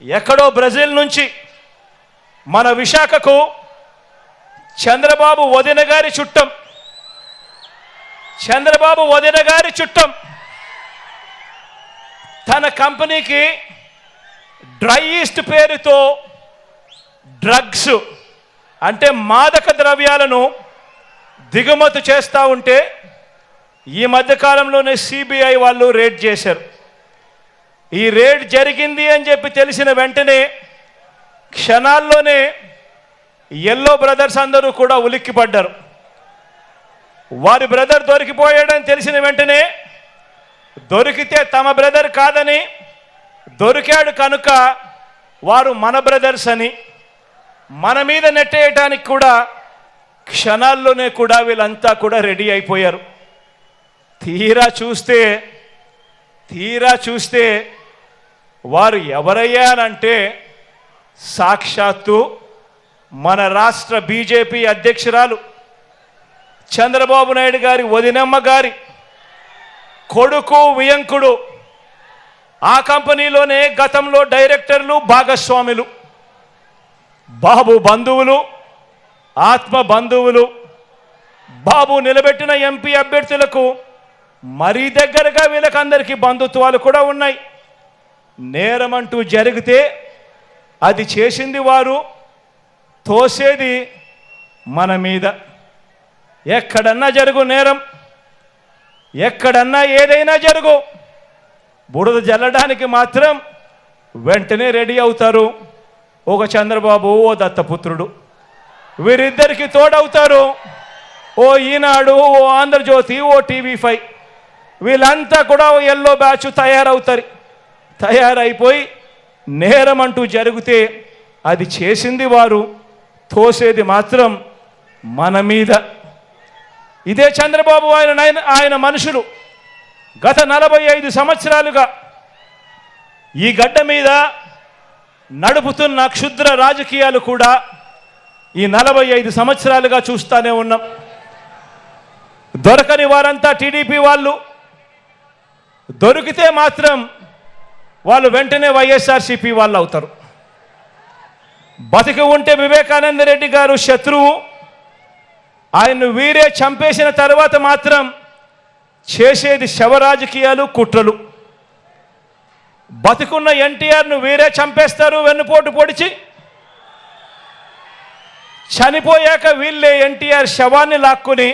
ఎక్కడో బ్రెజిల్ నుంచి మన విశాఖకు చంద్రబాబు వదిన గారి చుట్టం తన కంపెనీకి డ్రై ఈస్ట్ పేరుతో డ్రగ్స్ అంటే మాదక ద్రవ్యాలను దిగుమతి చేస్తూ ఉంటే ఈ మధ్యకాలంలోనే సిబిఐ వాళ్ళు రేడ్ చేశారు. ఈ రేడ్ జరిగింది అని చెప్పి తెలిసిన వెంటనే క్షణాల్లోనే ఎల్లో బ్రదర్స్ అందరూ కూడా ఉలిక్కిపడ్డారు. వారి బ్రదర్ దొరికిపోయాడని తెలిసిన వెంటనే దొరికితే తమ బ్రదర్ కాదని, దొరికాడు కనుక వారు మన బ్రదర్స్ అని మన మీద నెట్టేయడానికి కూడా క్షణాల్లోనే కూడా వీళ్ళంతా కూడా రెడీ అయిపోయారు. తీరా చూస్తే వారు ఎవరయ్యారంటే సాక్షాత్తు మన రాష్ట్ర బీజేపీ అధ్యక్షురాలు చంద్రబాబు నాయుడు గారి వదినమ్మ గారి కొడుకు వియంకుడు. ఆ కంపెనీలోనే గతంలో డైరెక్టర్లు భాగస్వాములు, బాబు బంధువులు, ఆత్మ బంధువులు. బాబు నిలబెట్టిన ఎంపీ అభ్యర్థులకు మరీ దగ్గరగా వీళ్ళకందరికీ బంధుత్వాలు కూడా ఉన్నాయి. నేరమంటూ జరిగితే అది చేసింది వారు, తోసేది మన మీద. ఎక్కడన్నా జరుగు నేరం, ఎక్కడన్నా ఏదైనా జరుగు, బురద జల్లడానికి మాత్రం వెంటనే రెడీ అవుతారు. ఒక చంద్రబాబు, ఓ దత్తపుత్రుడు, వీరిద్దరికి తోడవుతారు ఓ ఈనాడు, ఓ ఆంధ్రజ్యోతి, ఓ టీవీ5. వీళ్ళంతా కూడా ఎల్లో బ్యాచ్ తయారైపోయి నేరం అంటూ జరిగితే అది చేసింది వారు, తోసేది మాత్రం మన మీద. ఇదే చంద్రబాబు ఆయన మనుషులు గత 45 సంవత్సరాలుగా ఈ గడ్డ మీద నడుపుతున్న క్షుద్ర రాజకీయాలు కూడా ఈ 45 సంవత్సరాలుగా చూస్తూనే ఉన్నాం. దొరకని వారంతా టీడీపీ వాళ్ళు, దొరికితే మాత్రం వాళ్ళు వెంటనే వైఎస్ఆర్సీపీ వాళ్ళు అవుతారు. బతికి ఉంటే వివేకానంద రెడ్డి గారు శత్రువు, ఆయన్ను వీరే చంపేసిన తర్వాత మాత్రం చేసేది శవ రాజకీయాలు, కుట్రలు. బతికున్న ఎన్టీఆర్ను వీరే చంపేస్తారు వెన్నుపోటు పొడిచి, చనిపోయాక వీళ్ళే ఎన్టీఆర్ శవాన్ని లాక్కుని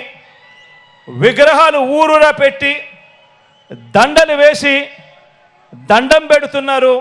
విగ్రహాలు ఊరూరా పెట్టి దండలు వేసి దండం పెడుతున్నారు.